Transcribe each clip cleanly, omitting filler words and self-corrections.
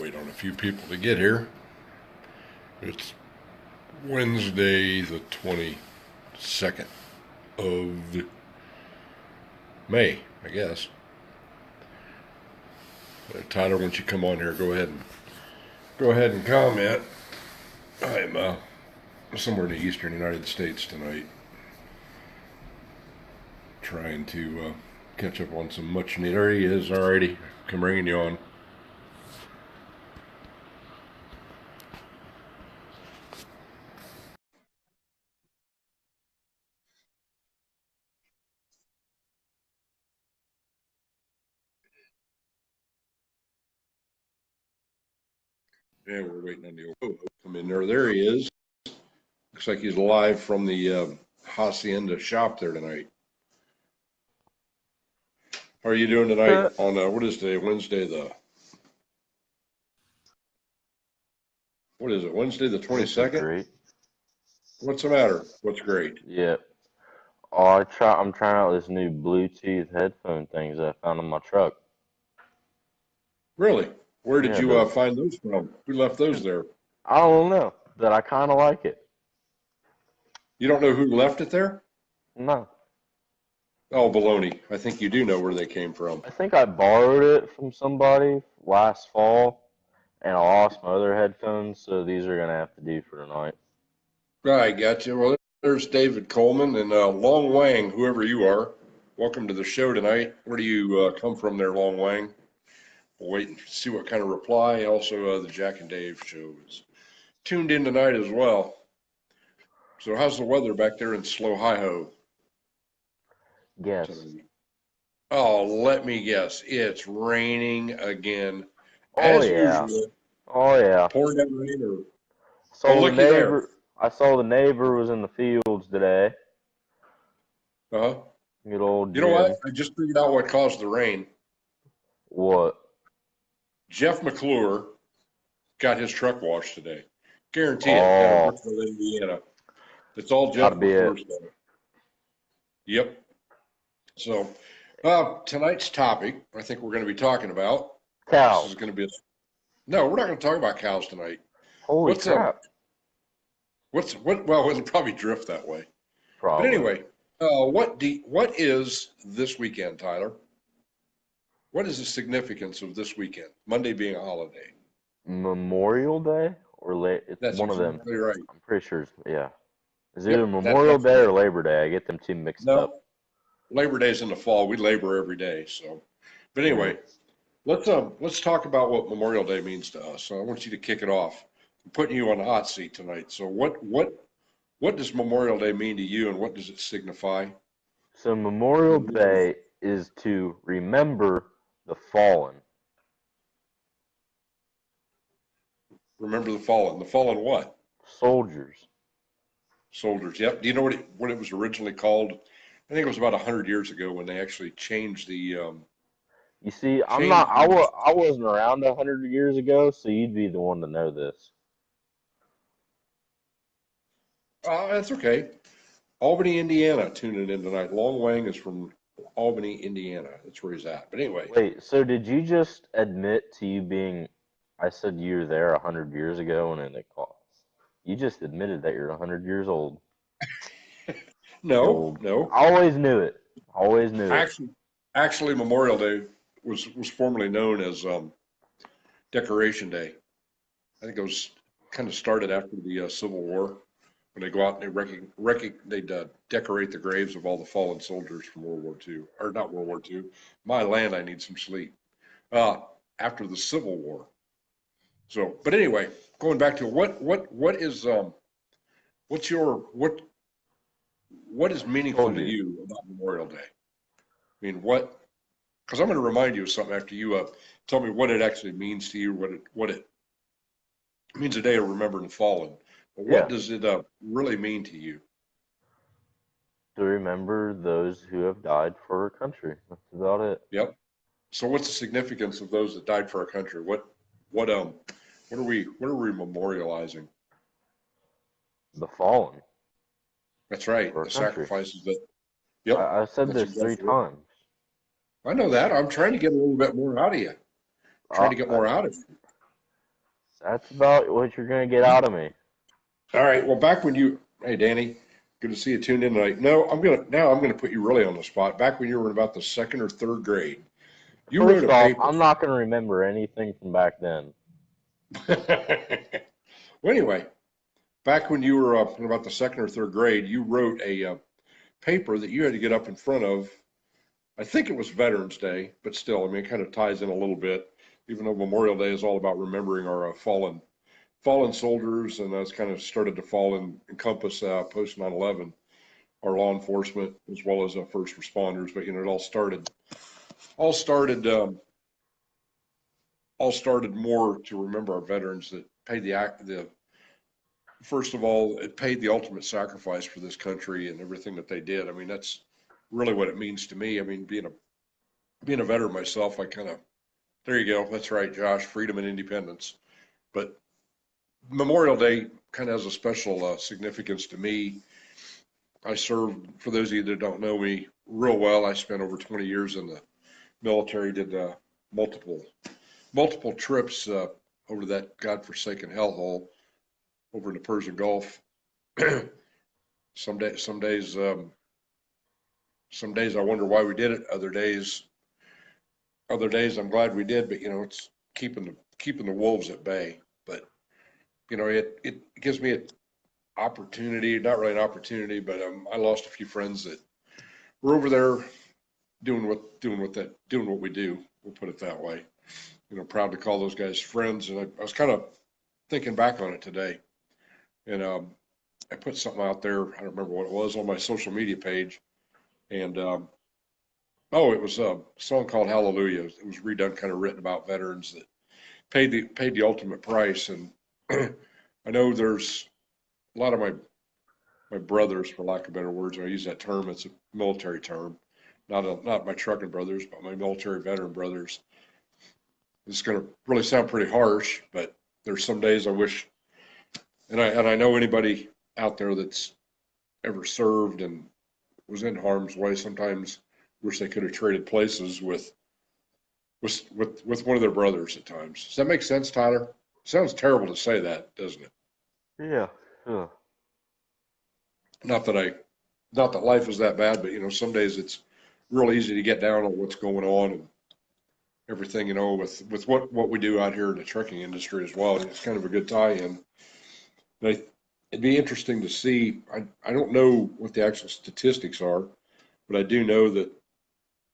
wait on a few people to get here. It's Wednesday, the 22nd of May, I guess. Tyler, once you come on here, go ahead and comment. I'm somewhere in the eastern United States tonight, trying to catch up on some much needed. There he is already. Come bringing you on. Yeah, we're waiting on the old to come in there. There he is. Looks like he's live from the Hacienda shop there tonight. How are you doing tonight on, what is today, Wednesday what is it, Wednesday the 22nd? Great. What's the matter? What's great? Yeah. I'm trying out this new Bluetooth headphone things that I found in my truck. Really? Where did Yeah, you find those from? Who left those there? I don't know, but I kind of like it. You don't know who left it there? No. Oh, baloney. I think you do know where they came from. I think I borrowed it from somebody last fall, and I lost my other headphones, so these are going to have to do for tonight. I got you. Well, there's David Coleman and Long Wang, whoever you are. Welcome to the show tonight. Where do you come from there, Long Wang? We'll wait and see what kind of reply. Also, the Jack and Dave show is tuned in tonight as well. So how's the weather back there in Slow Hi-Ho? Guess. Oh, let me guess. It's raining again. Oh, As yeah. usual. Oh, yeah. Pouring down rain or... So looky there. I saw the neighbor was in the fields today. Uh-huh. Good old You know Jim. what? I just figured out what caused the rain. What? Jeff McClure got his truck washed today. Guarantee it. Oh. Down in Brooksville, Indiana. It's all Jeff McClure's stuff. Yep. So, tonight's topic, I think we're going to be talking about. Cows. This is going to be no, we're not going to talk about cows tonight. Holy crap. Well, it'll probably drift that way. Probably. But anyway, what is this weekend, Tyler? What is the significance of this weekend? Monday being a holiday. Memorial Day or it's That's one of them. Exactly right. I'm pretty sure. Yeah. Is it either Memorial Day or Labor Day? I get them two mixed up. Labor Day's in the fall. We labor every day. So, but anyway, let's talk about what Memorial Day means to us. So I want you to kick it off. I'm putting you on the hot seat tonight. So what does Memorial Day mean to you, and what does it signify? So Memorial Day is to remember the fallen. Remember the fallen. The fallen what? Soldiers. Soldiers. Yep. Do you know what it was originally called? I think it was about 100 years ago when they actually changed the. You see, I wasn't around 100 years ago, so you'd be the one to know this. That's okay. Albany, Indiana, tuning in tonight. Long Wang is from Albany, Indiana. That's where he's at. But anyway. Wait, so did you just admit to you being? I said you were there 100 years ago, and then they called. You just admitted that you're 100 years old. No. I always knew it. Actually, Memorial Day was formerly known as Decoration Day. I think it was kind of started after the Civil War, when they go out and they'd decorate the graves of all the fallen soldiers from World War II, or not World War II. My land, I need some sleep. After the Civil War. So, but anyway, going back to what is what is meaningful to you about Memorial Day? I mean, because I'm going to remind you of something after you tell me what it actually means to you, what it means a day of remembering the fallen. But what does it really mean to you? To remember those who have died for our country. That's about it. Yep. So what's the significance of those that died for our country? What are we memorializing? The fallen. That's right. The sacrifices that. Yep. I said this 3 times. I know that. I'm trying to get a little bit more out of you. Trying to get more out of you. That's about what you're gonna get out of me. All right. Well, back when you, hey, Danny, good to see you tuned in tonight. No, I'm gonna put you really on the spot. Back when you were in about the second or third grade, you wrote First a off, paper. I'm not gonna remember anything from back then. Well, anyway, back when you were in about the second or third grade, you wrote a paper that you had to get up in front of. I think it was Veterans Day, but still, I mean, it kind of ties in a little bit, even though Memorial Day is all about remembering our fallen soldiers, and that's kind of started to encompass post 9/11, our law enforcement as well as first responders. But it all started, all started more to remember our veterans that paid the first of all, it paid the ultimate sacrifice for this country and everything that they did. I mean, that's really what it means to me. I mean, being a veteran myself, I kind of, there you go. That's right, Josh, freedom and independence. But Memorial Day kind of has a special significance to me. I served, for those of you that don't know me real well, I spent over 20 years in the military, did multiple trips over that godforsaken hellhole over in the Persian Gulf. Some days I wonder why we did it. Other days I'm glad we did. But it's keeping the wolves at bay. But it gives me an opportunity, not really an opportunity, but I lost a few friends that were over there doing what we do. We'll put it that way. Proud to call those guys friends. And I was kind of thinking back on it today, and I put something out there. I don't remember what it was on my social media page, and it was a song called Hallelujah. It was redone, kind of written about veterans that paid the ultimate price. And I know there's a lot of my brothers, for lack of better words, and I use that term, it's a military term, not my trucking brothers, but my military veteran brothers. It's going to really sound pretty harsh, but there's some days I wish, and I know anybody out there that's ever served and was in harm's way, sometimes wish they could have traded places with one of their brothers at times. Does that make sense, Tyler? Sounds terrible to say that, doesn't it? Yeah. Ugh. Not that life is that bad, but some days it's real easy to get down on what's going on and everything, with what we do out here in the trucking industry as well. It's kind of a good tie-in. But it'd be interesting to see. I don't know what the actual statistics are, but I do know that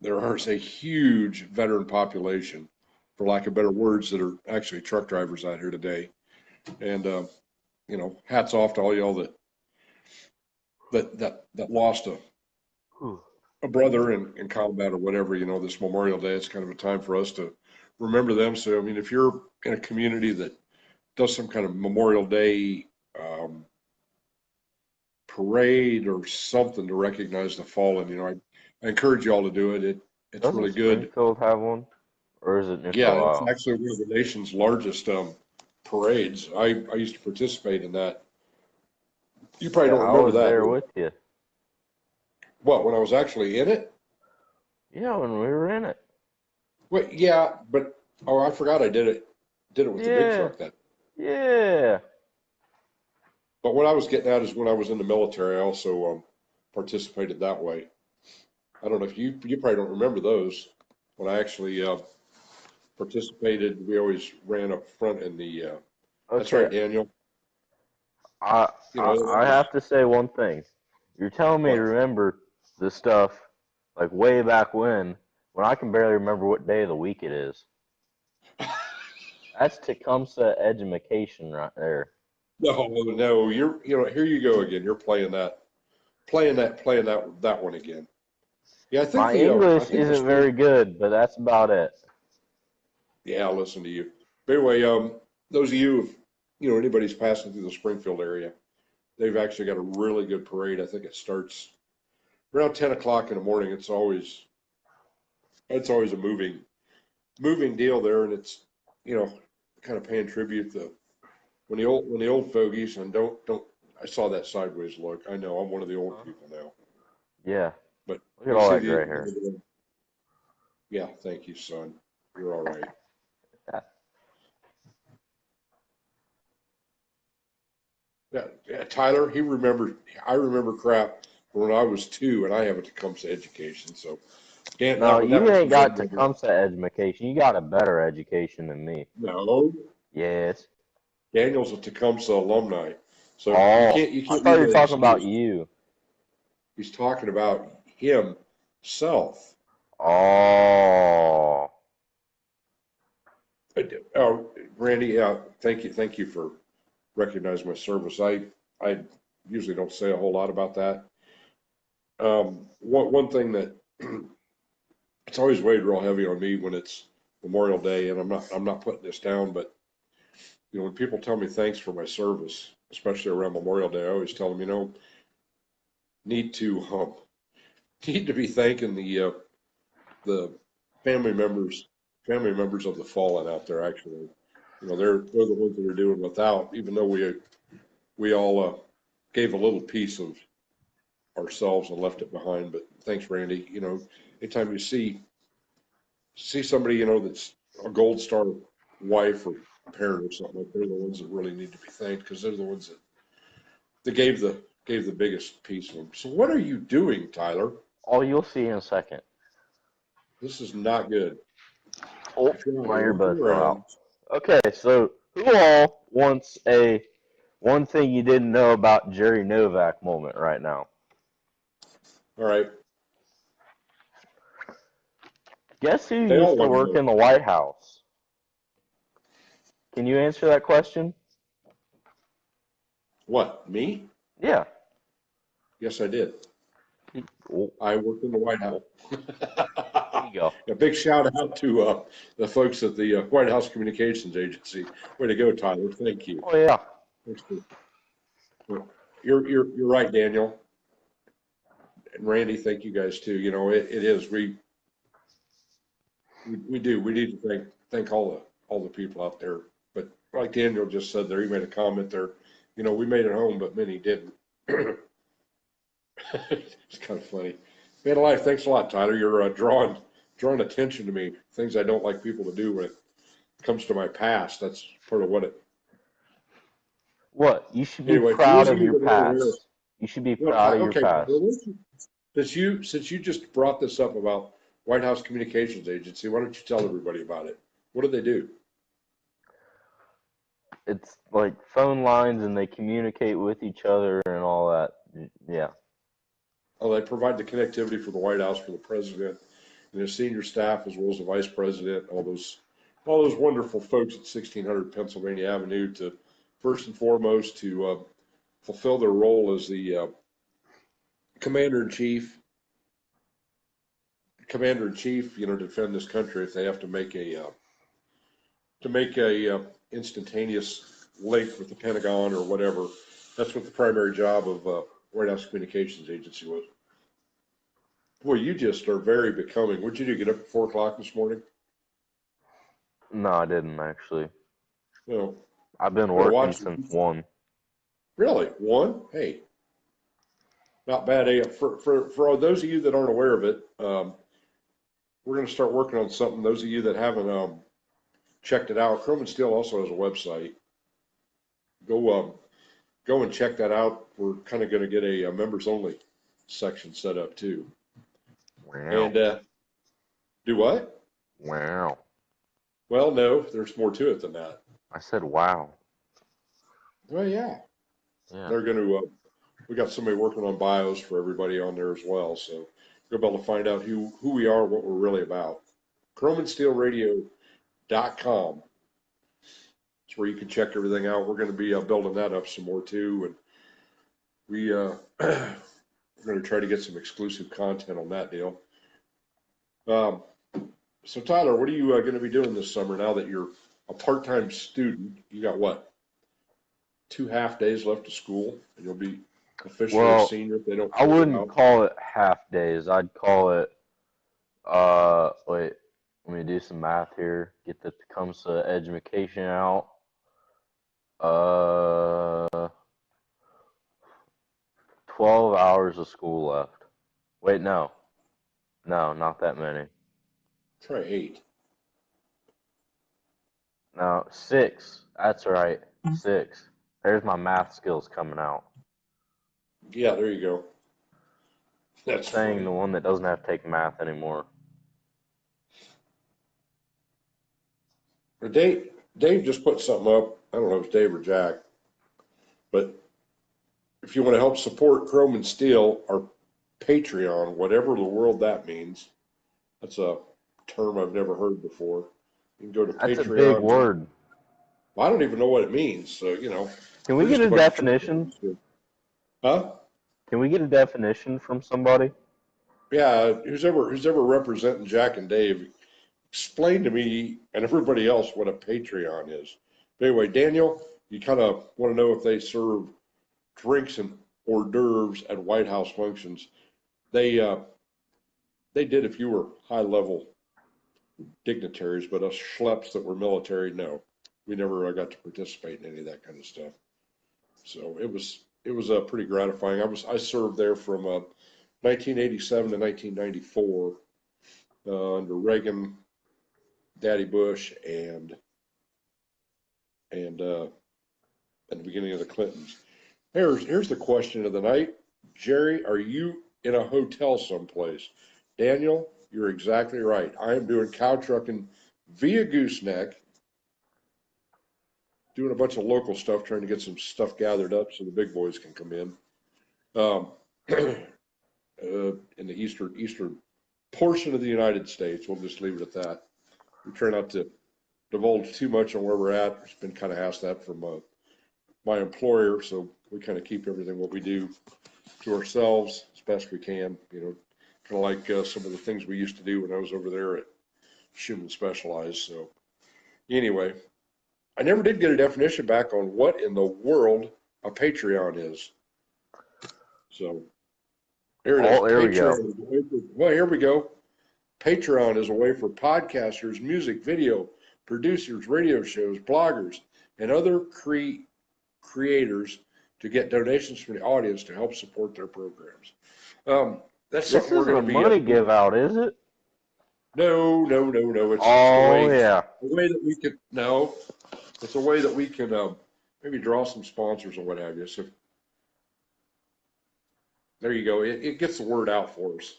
there is a huge veteran population, for lack of better words, that are actually truck drivers out here today. And hats off to all y'all that lost a brother in combat or whatever. This Memorial Day, it's kind of a time for us to remember them. So I mean, if you're in a community that does some kind of Memorial Day parade or something to recognize the fallen, I encourage you all to do it. It's Doesn't really good. Springfield have one, or is it New Yeah, it's Carlisle? actually one of the nation's largest parades. I used to participate in that. You probably Yeah, don't I remember was that. there with you. What, when I was actually in it? Yeah, when we were in it. Well, yeah, but I forgot I did it with the big Yeah. truck then. Yeah. But what I was getting at is when I was in the military, I also participated that way. I don't know if you probably don't remember those. When I actually participated, we always ran up front in the. That's Okay. right, Daniel. I, You I know, I have to say one thing. You're telling me to what? remember this stuff like way back when I can barely remember what day of the week it is. That's Tecumseh edumacation right there. No, here you go again. You're playing that one again. Yeah, My I English think the isn't spring. very good, but that's about it. Yeah, I'll listen to you. But anyway, those of you, if anybody's passing through the Springfield area, they've actually got a really good parade. I think it starts around 10 o'clock in the morning. It's always a moving deal there, and it's you know kind of paying tribute to when the old fogies, and don't I saw that sideways look. I know I'm one of the old people now, Yeah. but Look at you all see that gray hair. yeah, thank you, son. You're all right. Yeah, Tyler, I remember crap when I was 2 and I have a Tecumseh education. So Dan, No, that you was ain't before got Dan. Tecumseh education. You got a better education than me. No, Yes. Daniel's a Tecumseh alumni. So Oh, you I can't thought use you were that talking about excuse. you. He's talking about himself. Oh. Randy, thank you for recognizing my service. I usually don't say a whole lot about that. One thing that it's always weighed real heavy on me when it's Memorial Day, and I'm not putting this down, but when people tell me thanks for my service, especially around Memorial Day, I always tell them, need to need to be thanking the family members of the fallen out there. Actually, they're the ones that are doing without, even though we all gave a little piece of ourselves and left it behind. But thanks, Randy. Anytime you see somebody, that's a gold star wife or parent or something, like they're the ones that really need to be thanked because they're the ones that gave the biggest piece of them. So what are you doing, Tyler? Oh, you'll see in a second. This is not good. Oh, If you're not my walking earbuds fell out. around, Okay, so who all wants a one thing you didn't know about Jerry Novak moment right now? all right, Guess who they all used to want to work know. in the White House? Can you answer that question? What, me? Yeah. Yes, I did. Oh, I worked in the White oh, House. there you go. A big shout out to the folks at the White House Communications Agency. Way to go, Tyler. Thank you. Oh yeah. Thanks for, you're right, Daniel and Randy. Thank you guys too. It is we do. We need to thank all the people out there. But like Daniel just said there, he made a comment there. We made it home, but many didn't. It's kind of funny. Man alive, thanks a lot, Tyler. You're drawing attention to me. Things I don't like people to do when it comes to my past. That's part of what it. What? You should be Anyway, for proud those of of you your that aren't aware, past. You should be well, proud of your Okay, Tyler, past. since you just brought this up about White House Communications Agency, why don't you tell everybody about it? What do they do? It's like phone lines and they communicate with each other and all that. Yeah. Oh, they provide the connectivity for the White House for the president and his senior staff, as well as the vice president, all those wonderful folks at 1600 Pennsylvania Avenue to first and foremost to fulfill their role as the commander in chief, defend this country if they have to make a instantaneous link with the Pentagon or whatever. That's what the primary job of White House Communications Agency was. Boy, you just are very becoming. What'd you do? Get up at 4 o'clock this morning? No, I didn't actually. No, I've been better working watch. since 1. Really, one? Hey, not bad. Hey, for those of you that aren't aware of it, we're going to start working on something. Those of you that haven't checked it out, Chrome and Steel also has a website. Go and check that out. We're kind of going to get a members only section set up too. Wow. And do what? Wow. Well, no, there's more to it than that. I said wow. Well, yeah, Yeah. they're going to. We got somebody working on bios for everybody on there as well, so you'll be able to find out who we are, what we're really about. ChromeandSteelRadio.com. It's where you can check everything out. We're going to be building that up some more too, and we're going to try to get some exclusive content on that deal. Um, so Tyler, what are you going to be doing this summer now that you're a part-time student? You got what? 2 half days left of school, and you'll be officially a Well, senior if they don't I figure it wouldn't out. call it half days. I'd call it wait, let me do some math here. Get the Tecumseh education out. Uh 12 hours of school left. Wait, no. No, not that many. Try 8. No, 6. That's right. 6. There's my math skills coming out. Yeah, there you go. That's Saying funny. the one that doesn't have to take math anymore. Dave just put something up. I don't know if it's Dave or Jack, but if you want to help support Chrome and Steel, our Patreon, whatever the world that means, that's a term I've never heard before. You can go to That's a big Patreon. word. Well, I don't even know what it means. So, Can we we're get just a a bunch of definition? church. Huh? Can we get a definition from somebody? Yeah, who's ever representing Jack and Dave, explain to me and everybody else what a Patreon is. But anyway, Daniel, you kind of want to know if they serve drinks and hors d'oeuvres at White House functions. They did if you were high level dignitaries, but us schleps that were military, no, we never got to participate in any of that kind of stuff. So it was pretty gratifying. I served there from 1987 to 1994 under Reagan, Daddy Bush, and at the beginning of the Clintons. Here's the question of the night. Jerry, are you in a hotel someplace? Daniel, you're exactly right. I am doing cow trucking via Gooseneck, doing a bunch of local stuff, trying to get some stuff gathered up so the big boys can come in. In the eastern portion of the United States, we'll just leave it at that. We try not to divulge too much on where we're at. It's been kind of asked that from my employer, so we kind of keep everything what we do to ourselves as best we can. Kind of like some of the things we used to do when I was over there at Schumann Specialized. So anyway, I never did get a definition back on what in the world a Patreon is. So here it is. There we go. Well, here we go. Patreon is a way for podcasters, music, video, producers, radio shows, bloggers, and other creators to get donations from the audience to help support their programs. That's This something we're isn't a going to be. money give out, is it? No. It's Oh, a way that we could. No, it's a way that we can maybe draw some sponsors or what have you. So there you go. It gets the word out for us.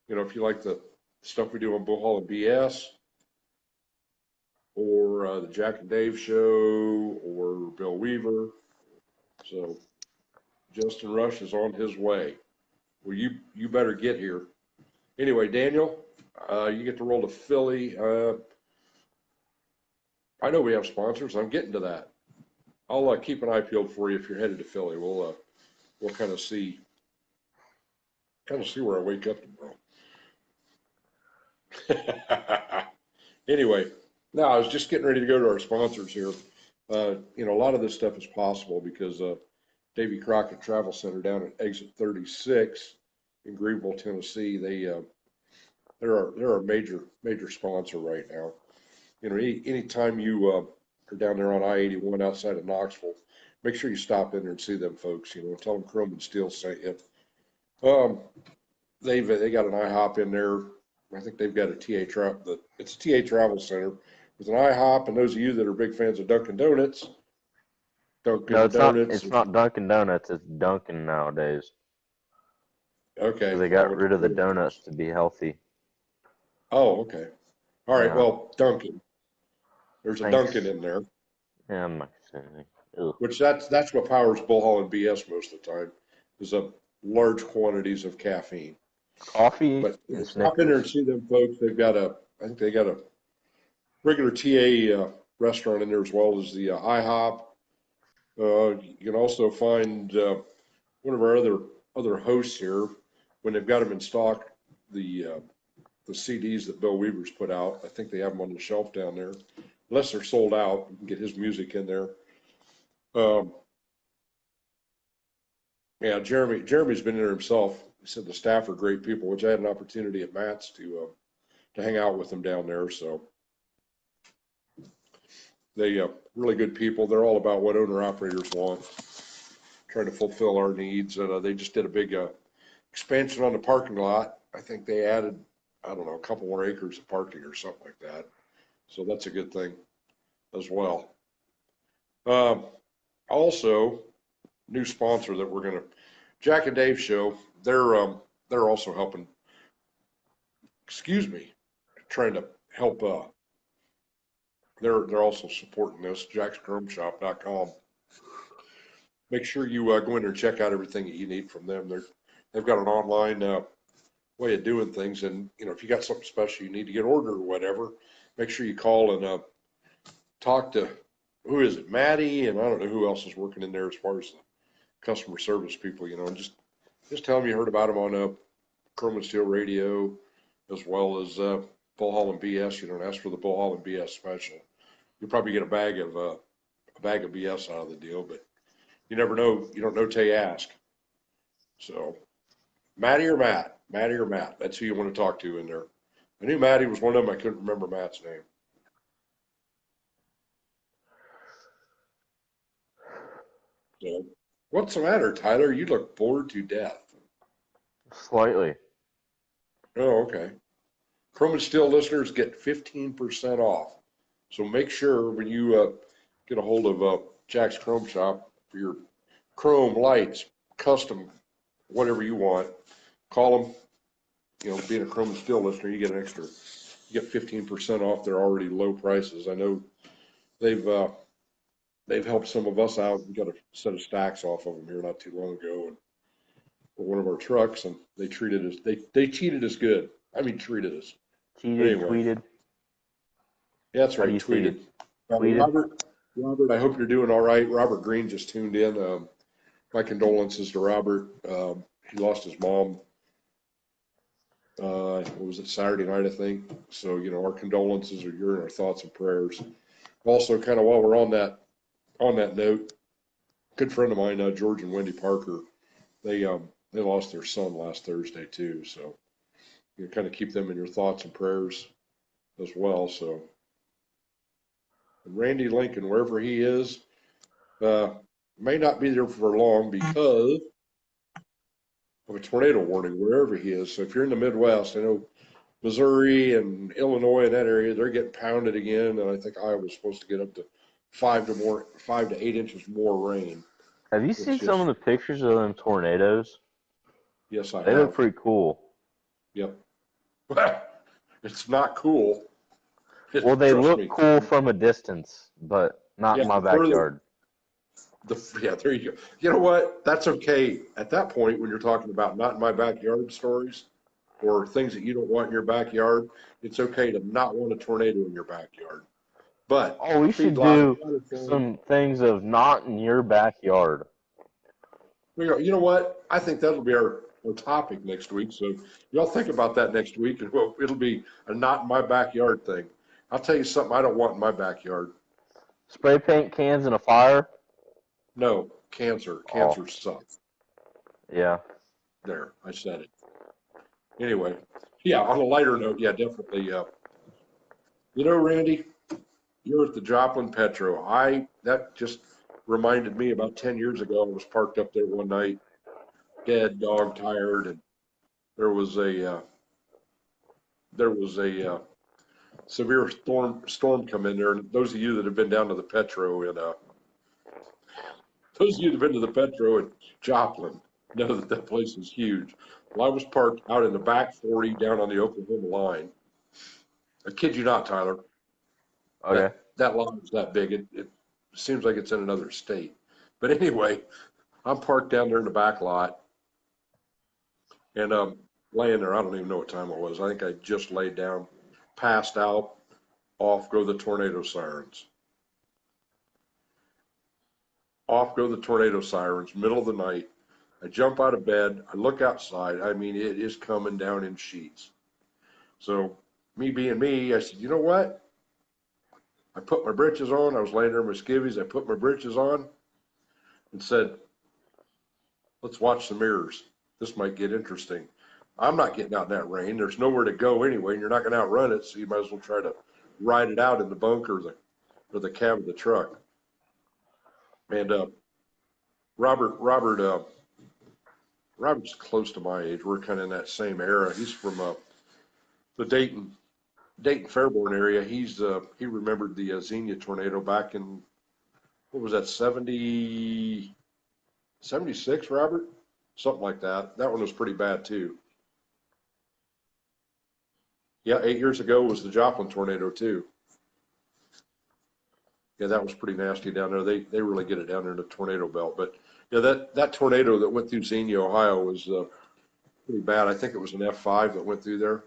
If you like the stuff we do on Bullhaulin BS, or the Jack and Dave show, or Bill Weaver. So Justin Rush is on his way. Well, you better get here. Anyway, Daniel, you get to roll to Philly. I know we have sponsors. I'm getting to that. I'll keep an eye peeled for you if you're headed to Philly. We'll kind of see where I wake up tomorrow. Anyway, now I was just getting ready to go to our sponsors here. A lot of this stuff is possible because Davy Crockett Travel Center down at exit 36 in Greenville, Tennessee, they're our major sponsor right now. Anytime you are down there on I-81 outside of Knoxville, make sure you stop in there and see them folks. Tell them Chrome and Steel sent you. They got an IHOP in there. I think they've got a it's a TA Travel Center with an IHOP, and those of you that are big fans of Dunkin' Donuts, No, it's not Dunkin' Donuts. It's Dunkin' nowadays. Okay. They got rid of the donuts to be healthy. Oh, okay. All right. Yeah. Well, Dunkin'. There's a Dunkin' in there. Yeah, I'm not saying anything. Which that's what powers Bullhaulin BS most of the time, is large quantities of caffeine. Coffee. But stop in there and see them folks. I think they got a regular TA restaurant in there as well as the IHOP. You can also find one of our other hosts here when they've got them in stock. The CDs that Bill Weaver's put out, I think they have them on the shelf down there. Unless they're sold out, you can get his music in there. Yeah, Jeremy's been in there himself. He said the staff are great people, which I had an opportunity at Matt's to hang out with them down there. So they really good people. They're all about what owner operators want, trying to fulfill our needs. And they just did a big expansion on the parking lot. I think they added, I don't know, a couple more acres of parking or something like that. So that's a good thing as well. Also, new sponsor that we're gonna, Jack and Dave Show. They're also helping. Excuse me, trying to help. They're also supporting this. JacksChromeShop.com. Make sure you go in there and check out everything that you need from them. They've got an online way of doing things, and if you got something special you need to get ordered or whatever, make sure you call and talk to, who is it, Maddie, and I don't know who else is working in there as far as the customer service people, and just tell them you heard about them on Chrome and Steel Radio, as well as Bullhaulin BS, and ask for the Bullhaulin BS special. You'll probably get a bag of BS out of the deal, but you never know. You don't know till you ask. So, Maddie or Matt, that's who you want to talk to in there. I knew Maddie was one of them. I couldn't remember Matt's name. So, what's the matter, Tyler? You look bored to death. Slightly. Oh, okay. Chrome and Steel listeners get 15% off. So make sure when you get a hold of Jack's Chrome Shop for your chrome lights, custom, whatever you want, call them. Being a Chrome and Steel listener, you get 15% off their already low prices. I know they've helped some of us out. We got a set of stacks off of them here not too long ago, and for one of our trucks, and they treated us. They cheated us good. I mean, treated us. Cheated, Anyway. tweeted. Yeah, that's right. Tweeted. Robert, I hope you're doing all right. Robert Green just tuned in. My condolences to Robert. He lost his mom. What was it, Saturday night, I think? So, our condolences are your and our thoughts and prayers. Also, kind of while we're on that note, good friend of mine, George and Wendy Parker, they lost their son last Thursday too. So, kind of keep them in your thoughts and prayers as well. So, and Randy Lincoln, wherever he is, may not be there for long because of a tornado warning wherever he is. So if you're in the Midwest, I know Missouri and Illinois and that area, they're getting pounded again. And I think Iowa's supposed to get up to 5 to 8 inches more rain. Have you seen some of the pictures of them tornadoes? Yes, I have. They look pretty cool. Yep. It's not cool. Well, they look cool from a distance, but not in my backyard. Yeah, there you go. You know what? That's okay. At that point, when you're talking about not in my backyard stories or things that you don't want in your backyard, it's okay to not want a tornado in your backyard. But we should do some things of not in your backyard. You know what? I think that'll be our topic next week. So y'all think about that next week, and it'll be a not in my backyard thing. I'll tell you something I don't want in my backyard. Spray paint cans in a fire? No, cancer. Cancer sucks. Yeah. There, I said it. Anyway, yeah, on a lighter note, yeah, definitely. Randy, you're at the Joplin Petro. That just reminded me about 10 years ago, I was parked up there one night, dead, dog tired, and there was a severe storm come in there. And those of you that have been down to the Petro in Joplin know that place is huge. Well, I was parked out in the back 40 down on the Oklahoma line. I kid you not, Tyler. Okay. That line is that big. It seems like it's in another state. But anyway, I'm parked down there in the back lot, and laying there. I don't even know what time it was. I think I just laid down, passed out. Off go the tornado sirens. Off go the tornado sirens, middle of the night. I jump out of bed. I look outside. I mean, it is coming down in sheets. So me being me, I said, you know what? I put my britches on. I was laying there in my skivvies. I put my britches on and said, let's watch the mirrors. This might get interesting. I'm not getting out in that rain. There's nowhere to go anyway, and you're not going to outrun it, so you might as well try to ride it out in the bunker or the cab of the truck. And Robert's close to my age. We're kind of in that same era. He's from the Dayton Fairborn area. He remembered the Xenia tornado back in what was that, 70, 76, Robert? Something like that. That one was pretty bad too. Yeah, 8 years ago was the Joplin tornado too. Yeah, that was pretty nasty down there. They really get it down there in the tornado belt. But yeah, that tornado that went through Xenia, Ohio was pretty bad. I think it was an F5 that went through there.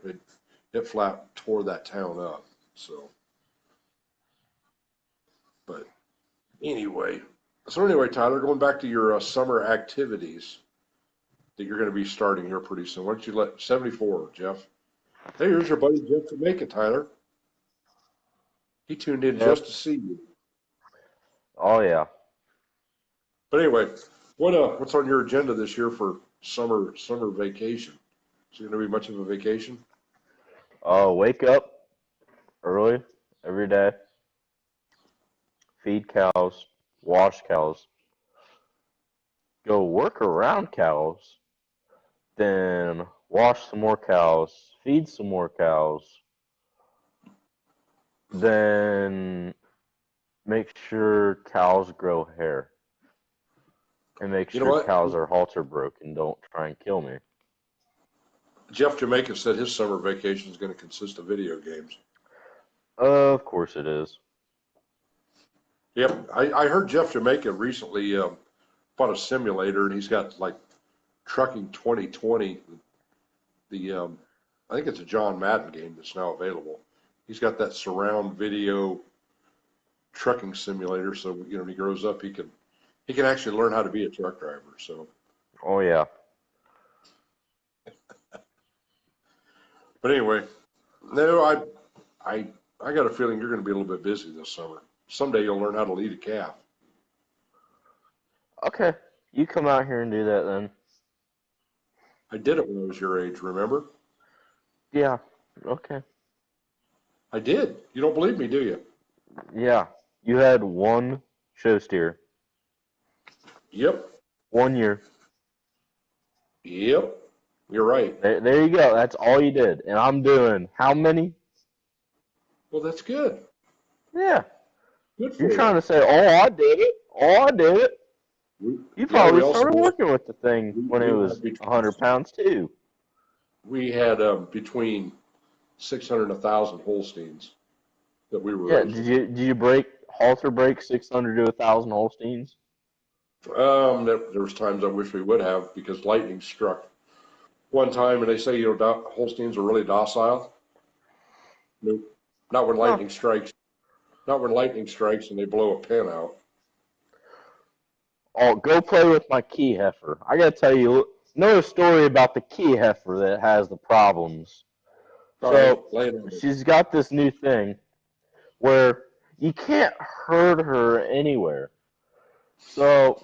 It flat tore that town up. So, but anyway, Tyler, going back to your summer activities that you're going to be starting here pretty soon. Why don't you let 74, Jeff? Hey, here's your buddy Jeff Jamaica, Tyler. He tuned in just to see you. Oh yeah. But anyway, what's on your agenda this year for summer vacation? Is it going to be much of a vacation? Wake up early every day, feed cows, wash cows, go work around cows, then wash some more cows, feed some more cows, then make sure cows grow hair, and make You know sure what? cows are halter broken. Don't try and kill me. Jeff Jamaica said his summer vacation is going to consist of video games. Of course it is. Yep, I heard Jeff Jamaica recently bought a simulator, and he's got like Trucking 2020. I think it's a John Madden game that's now available. He's got that surround video trucking simulator, so when he grows up, he can actually learn how to be a truck driver. So. Oh yeah. But anyway, no, I got a feeling you're going to be a little bit busy this summer. Someday you'll learn how to lead a calf. Okay, you come out here and do that then. I did it when I was your age, remember? Yeah. Okay. I did. You don't believe me, do you? Yeah. You had one show steer. Yep. 1 year. Yep. You're right. There you go. That's all you did. And I'm doing how many? Well, that's good. Yeah. Good for You're you. trying to say, oh, I did it. Oh, I did it. You probably started working with the thing when it was 100 pounds too. We had between 600 and 1,000 Holsteins that we were raising. Did you halter break 600 to 1,000 Holsteins? There was times I wish we would have, because lightning struck one time, and they say Holsteins are really docile. Nope. Not when lightning strikes. Not when lightning strikes and they blow a pin out. Oh, go play with my key heifer. I gotta tell you another story about the key heifer that has the problems. So she's got this new thing where you can't herd her anywhere. So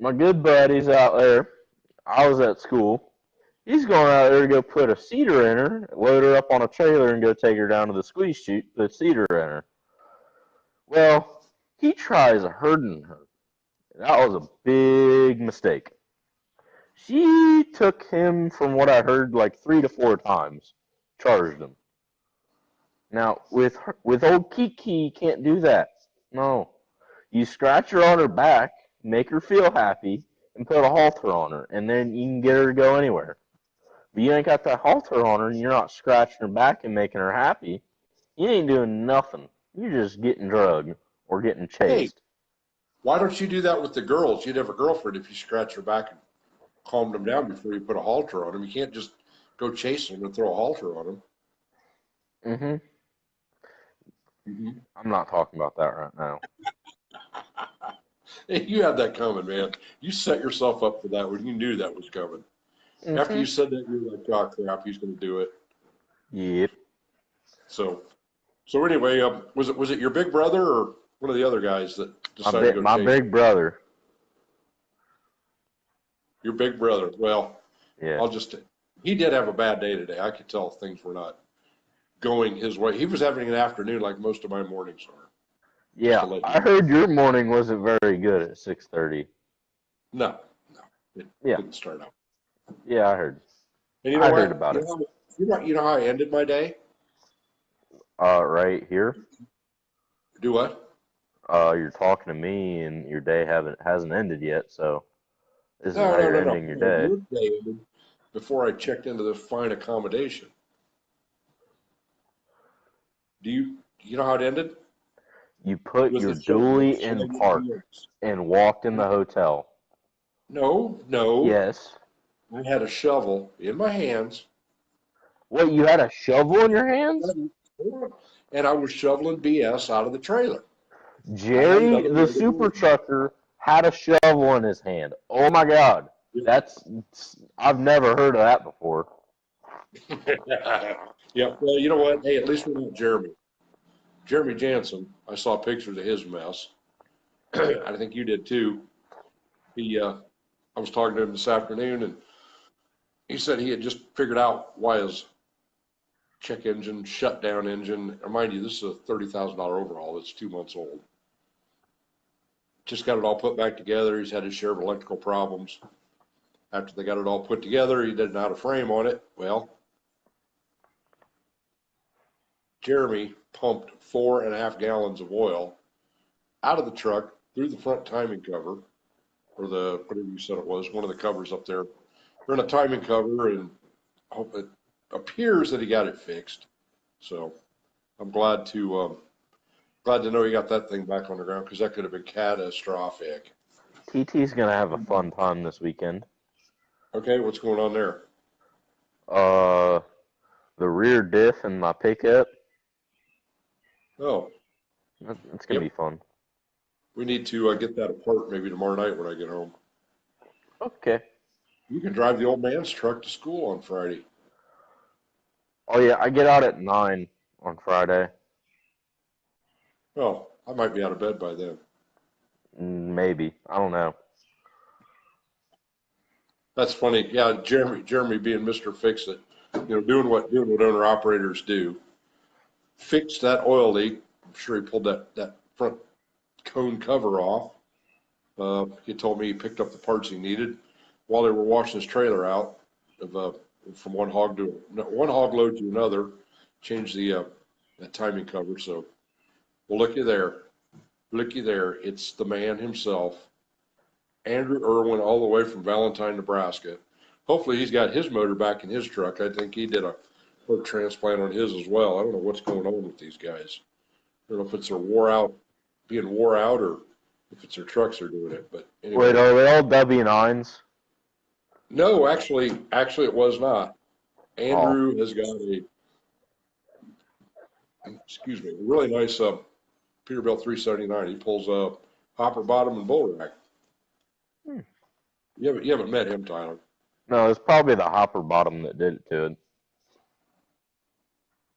my good buddy's out there. I was at school. He's going out there to go put a cedar in her, load her up on a trailer, and go take her down to the squeeze chute, put cedar in her. Well, he tries herding her. That was a big mistake. She took him, from what I heard, like 3 to 4 times. Charged him. Now, with old Kiki, you can't do that. No. You scratch her on her back, make her feel happy, and put a halter on her, and then you can get her to go anywhere. But you ain't got that halter on her, and you're not scratching her back and making her happy. You ain't doing nothing. You're just getting drugged or getting chased. Hey, why don't you do that with the girls? You'd have a girlfriend if you scratch her back and calmed them down before you put a halter on them. You can't just go chase them and throw a halter on them. I'm not talking about that right now. Hey, you had that coming, man. You set yourself up for that when you knew that was coming. After you said that, you were like, oh, crap, he's going to do it. Yep. So anyway, was it your big brother or one of the other guys that decided to go my chase? big brother. Your big brother. Well, Yeah. He did have a bad day today. I could tell things were not going his way. He was having an afternoon like most of my mornings are. Yeah, I heard your morning wasn't very good at 6:30. No, it didn't start out. Yeah, I heard. And you know I what? heard about it. You know how I ended my day? Right here. Do what? You're talking to me, and your day hasn't ended yet, so this is No, how no, you're no, no. ending your No, day. your day ended before I checked into the fine accommodation. You know how it ended? You put With your a shovel dually in shoved in park the ass. and walked in the hotel. No, no. Yes. I had a shovel in my hands. What, you had a shovel in your hands? And I was shoveling BS out of the trailer. I had Jerry, another the load of super wood. trucker, had a shovel in his hand. Oh my God. I've never heard of that before. Yeah, well, you know what? Hey, at least we're not Jeremy. Jeremy Jansen, I saw pictures of his mess. I think you did too. I was talking to him this afternoon, and he said he had just figured out why his check engine, shutdown engine, mind you, this is a $30,000 overhaul. It's 2 months old. Just got it all put back together. He's had his share of electrical problems. After they got it all put together, he didn't know how to frame on it. Well, Jeremy pumped 4.5 gallons of oil out of the truck through the front timing cover, or the, whatever you said it was, one of the covers up there. They're in a timing cover, and it appears that he got it fixed. So I'm glad to know he got that thing back on the ground, because that could have been catastrophic. TT's gonna have a fun time this weekend. Okay, what's going on there? The rear diff in my pickup. Oh, It's gonna be fun. We need to get that apart maybe tomorrow night when I get home. Okay. You can drive the old man's truck to school on Friday. Oh yeah, I get out at 9 on Friday. Oh, I might be out of bed by then. Maybe. I don't know. That's funny. Yeah, Jeremy being Mr. Fix It, doing what owner operators do. Fixed that oil leak. I'm sure he pulled that front cone cover off. He told me he picked up the parts he needed while they were washing his trailer out from one hog load to another. Changed that timing cover. So, well, looky there. It's the man himself, Andrew Irwin, all the way from Valentine, Nebraska. Hopefully he's got his motor back in his truck. I think he did a heart transplant on his as well. I don't know what's going on with these guys. I don't know if it's their being wore out, or if it's their trucks are doing it. But anyway. Wait, are they all W9s? No, actually it was not. Andrew has got a really nice Peterbilt 379. He pulls a hopper bottom and bull rack. You haven't met him, Tyler. No, it's probably the hopper bottom that did it to it.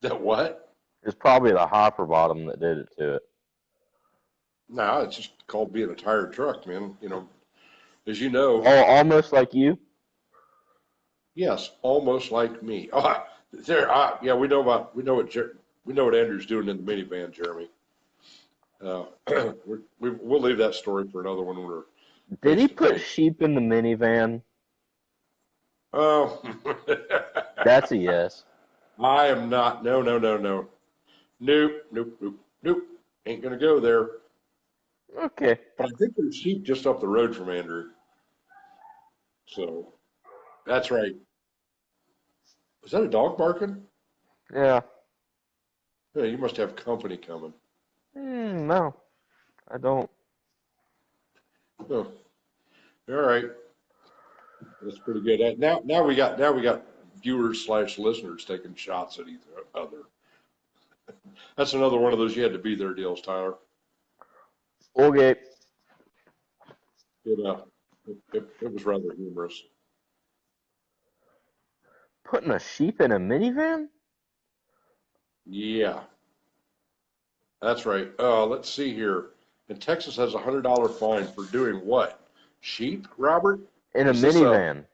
That what? It's probably the hopper bottom that did it to it. No, it's just called being a tired truck, man. As you know. Oh, almost like you? Yes, almost like me. Oh, yeah, we know what Andrew's doing in the minivan, Jeremy. We'll leave that story for another one. Did he put sheep in the minivan? Oh, that's a yes. I am not. No. Nope. Ain't gonna go there. Okay. But I think there's sheep just up the road from Andrew. So, that's right. Was that a dog barking? Yeah. Yeah, you must have company coming. No, I don't. Oh, all right. That's pretty good. Now we got viewers / listeners taking shots at each other. That's another one of those you had to be there deals, Tyler. Okay. It was rather humorous. Putting a sheep in a minivan? Yeah, that's right. Let's see here. And Texas has a $100 fine for doing what? Sheep, Robert? In a minivan.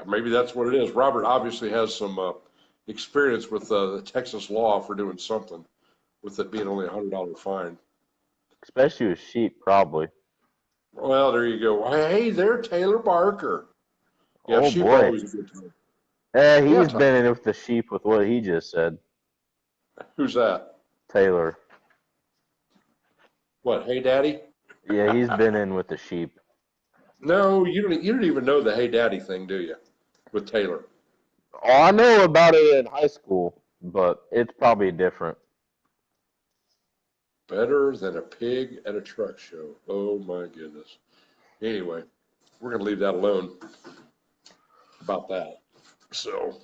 Maybe that's what it is. Robert obviously has some experience with the Texas law for doing something, with it being only a $100 fine. Especially with sheep, probably. Well, there you go. Hey, there, Taylor Barker. Yeah, oh, sheep boy. Always a good time. He's been in with the sheep with what he just said. Who's that? Taylor. What? Hey, Daddy? Yeah, he's been in with the sheep. No, you don't even know the Hey Daddy thing, do you? With Taylor. Oh, I know about it in high school, but it's probably different. Better than a pig at a truck show. Oh my goodness. Anyway, we're gonna leave that alone about that. So,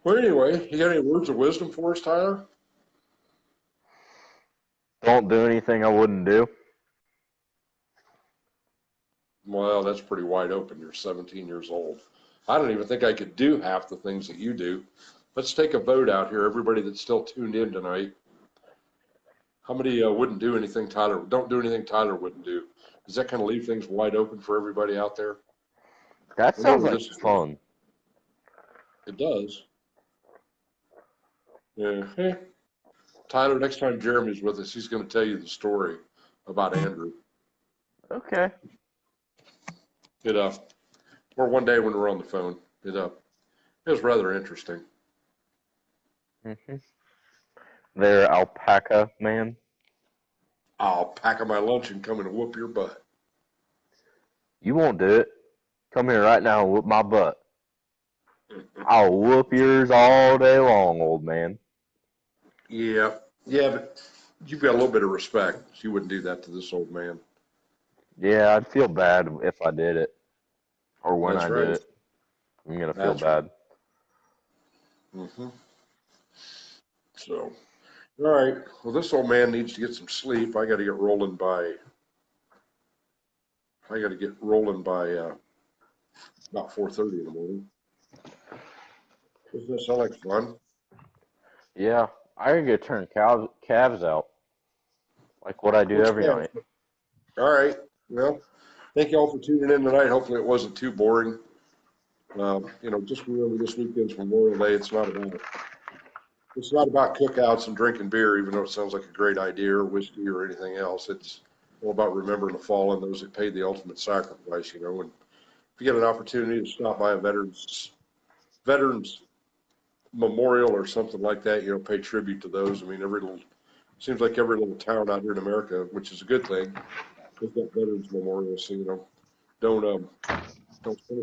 well, anyway, you got any words of wisdom for us, Tyler? Don't do anything I wouldn't do. Well, that's pretty wide open. You're 17 years old. I don't even think I could do half the things that you do. Let's take a vote out here, everybody that's still tuned in tonight. How many wouldn't do anything Tyler, don't do anything Tyler wouldn't do? Does that kind of leave things wide open for everybody out there? That sounds Remember, like this is fun. It does. Yeah. Tyler, next time Jeremy's with us, he's going to tell you the story about Andrew. Okay. Or one day when we're on the phone, it was rather interesting. Mm-hmm. There, alpaca man. I'll pack up my lunch and come and whoop your butt. You won't do it. Come here right now and whoop my butt. I'll whoop yours all day long, old man. Yeah, but you've got a little bit of respect. You wouldn't do that to this old man. Yeah, I'd feel bad if I did it. Or when That's I right. did it. I'm going to feel bad. Right. So, all right. Well, this old man needs to get some sleep. I got to get rolling by about 4:30 in the morning. Doesn't that sound like fun? Yeah, I can go turn calves out. Like what I do every night. All right. Well, thank you all for tuning in tonight. Hopefully it wasn't too boring. Just remember this weekend's Memorial Day. It's not about cookouts and drinking beer, even though it sounds like a great idea, or whiskey or anything else. It's all about remembering the fallen, those that paid the ultimate sacrifice, and if you get an opportunity to stop by a veterans memorial or something like that, pay tribute to those. I mean, seems like every little town out here in America, which is a good thing, has got veterans memorials. So, don't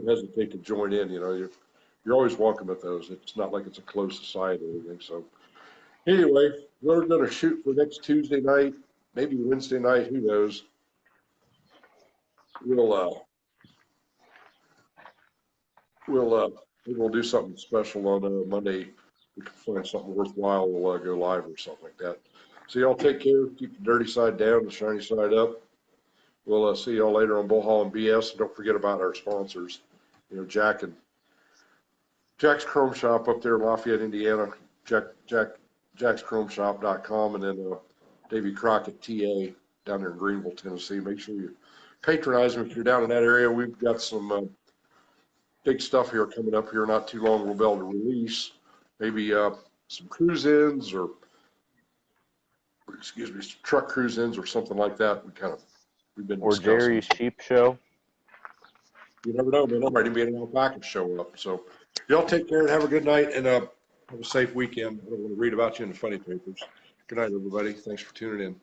hesitate to join in. You're always welcome at those. It's not like it's a closed society or anything. So anyway, we're going to shoot for next Tuesday night, maybe Wednesday night. Who knows? We'll do something special on Monday. We can find something worthwhile. We'll go live or something like that. So y'all take care. Keep the dirty side down, the shiny side up. We'll see y'all later on Bullhaulin BS. And don't forget about our sponsors. Jack's Chrome Shop up there in Lafayette, Indiana. Jack'sChromeShop.com, and then Davy CROCKETT TA down there in Greenville, Tennessee. Make sure you patronize them if you're down in that area. We've got some big stuff here coming up here not too long. We'll be able to release maybe some cruise-ins or some truck cruise-ins or something like that. We've been discussing. Or Jerry's Sheep Show. You never know, man. There might even be an alpaca show up. So y'all take care and have a good night, and have a safe weekend. I don't want to read about you in the funny papers. Good night, everybody. Thanks for tuning in.